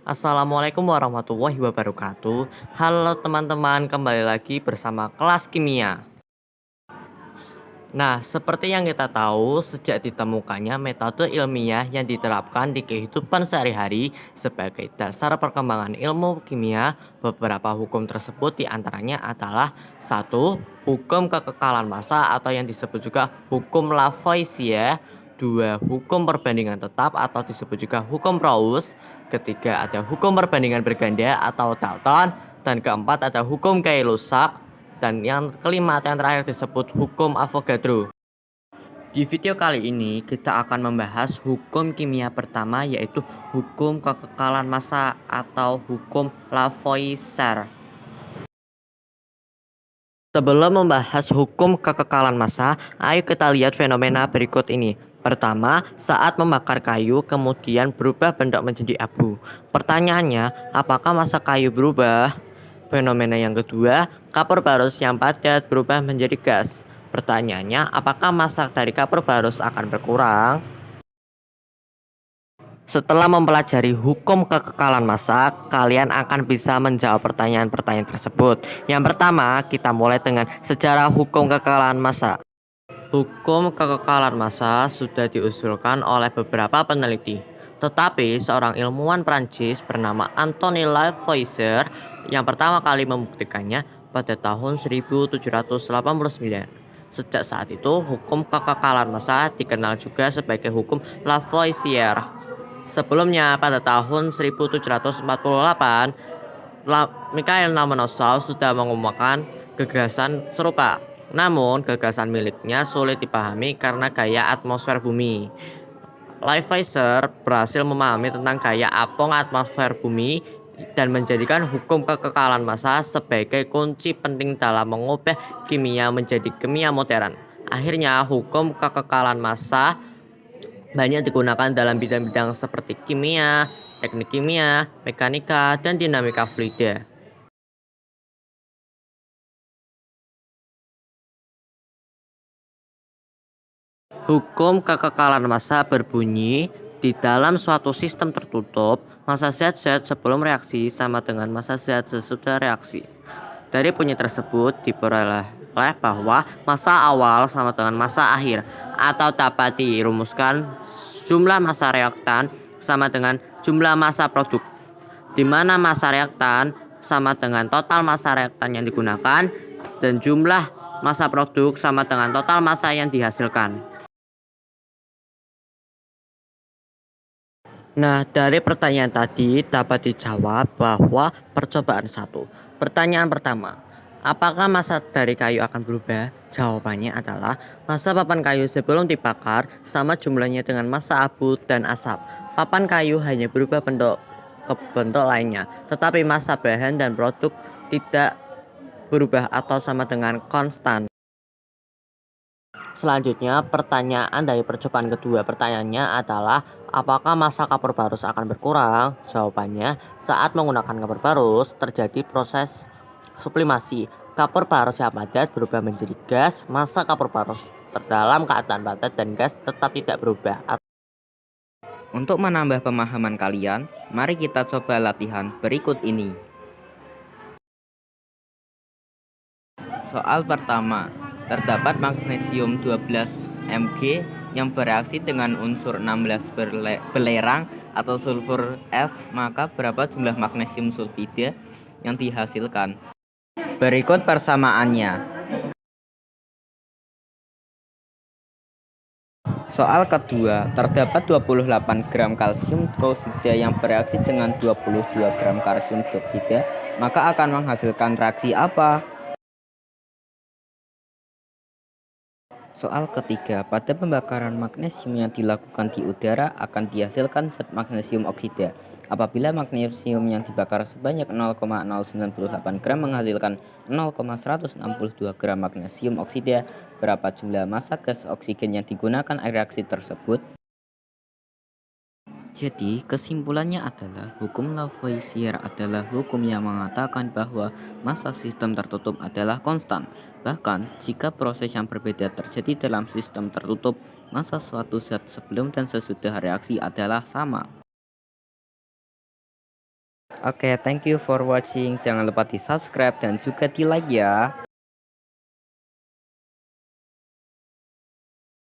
Assalamualaikum warahmatullahi wabarakatuh. Halo teman-teman, kembali lagi bersama kelas kimia. Nah, seperti yang kita tahu, sejak ditemukannya metode ilmiah yang diterapkan di kehidupan sehari-hari sebagai dasar perkembangan ilmu kimia, beberapa hukum tersebut diantaranya adalah satu, hukum kekekalan massa atau yang disebut juga hukum Lavoisier. Dua, hukum perbandingan tetap atau disebut juga hukum Raoult. Ketiga, ada hukum perbandingan berganda atau Dalton. Dan keempat, ada hukum Gay-Lussac. Dan yang kelima atau yang terakhir disebut hukum Avogadro. Di video kali ini kita akan membahas hukum kimia pertama, yaitu hukum kekekalan massa atau hukum Lavoisier. Sebelum membahas hukum kekekalan massa, ayo kita lihat fenomena berikut ini. Pertama, saat membakar kayu kemudian berubah bentuk menjadi abu. Pertanyaannya, apakah massa kayu berubah? Fenomena yang kedua, kapur barus yang padat berubah menjadi gas. Pertanyaannya, apakah massa dari kapur barus akan berkurang? Setelah mempelajari hukum kekekalan massa, kalian akan bisa menjawab pertanyaan-pertanyaan tersebut. Yang pertama, kita mulai dengan sejarah hukum kekekalan massa. Hukum kekekalan massa sudah diusulkan oleh beberapa peneliti, tetapi seorang ilmuwan Prancis bernama Antoine Lavoisier yang pertama kali membuktikannya pada tahun 1789. Sejak saat itu, hukum kekekalan massa dikenal juga sebagai hukum Lavoisier. Sebelumnya, pada tahun 1748, Mikhail Lomonosov sudah mengumumkan gagasan serupa. Namun, gagasan miliknya sulit dipahami karena gaya atmosfer bumi. Lavoisier berhasil memahami tentang gaya apung atmosfer bumi dan menjadikan hukum kekekalan massa sebagai kunci penting dalam mengubah kimia menjadi kimia modern. Akhirnya, hukum kekekalan massa banyak digunakan dalam bidang-bidang seperti kimia, teknik kimia, mekanika, dan dinamika fluida. Hukum kekekalan massa berbunyi, di dalam suatu sistem tertutup, massa zat sebelum reaksi sama dengan massa zat sesudah reaksi. Dari bunyi tersebut diperoleh bahwa massa awal sama dengan massa akhir, atau dapat dirumuskan jumlah massa reaktan sama dengan jumlah massa produk, di mana massa reaktan sama dengan total massa reaktan yang digunakan dan jumlah massa produk sama dengan total massa yang dihasilkan. Nah, dari pertanyaan tadi dapat dijawab bahwa percobaan satu. Pertanyaan pertama, apakah massa dari kayu akan berubah? Jawabannya adalah massa papan kayu sebelum dibakar sama jumlahnya dengan massa abu dan asap. Papan kayu hanya berubah bentuk ke bentuk lainnya, tetapi massa bahan dan produk tidak berubah atau sama dengan konstan. Selanjutnya, pertanyaan dari percobaan kedua. Pertanyaannya adalah, apakah massa kapur barus akan berkurang? Jawabannya, saat menggunakan kapur barus, terjadi proses sublimasi. Kapur barus yang padat berubah menjadi gas. Massa kapur barus terdalam keadaan padat dan gas tetap tidak berubah. Untuk menambah pemahaman kalian, mari kita coba latihan berikut ini. Soal pertama, terdapat magnesium 12 Mg yang bereaksi dengan unsur 16 belerang atau sulfur S, maka berapa jumlah magnesium sulfida yang dihasilkan? Berikut persamaannya. Soal kedua, terdapat 28 gram kalsium dioksida yang bereaksi dengan 22 gram kalsium dioksida, maka akan menghasilkan reaksi apa? Soal ketiga, pada pembakaran magnesium yang dilakukan di udara akan dihasilkan zat magnesium oksida. Apabila magnesium yang dibakar sebanyak 0,098 gram menghasilkan 0,162 gram magnesium oksida, berapa jumlah massa gas oksigen yang digunakan reaksi tersebut? Jadi, kesimpulannya adalah hukum Lavoisier adalah hukum yang mengatakan bahwa massa sistem tertutup adalah konstan. Bahkan, jika proses yang berbeda terjadi dalam sistem tertutup, massa suatu zat sebelum dan sesudah reaksi adalah sama. Oke, thank you for watching. Jangan lupa di subscribe dan juga di like ya.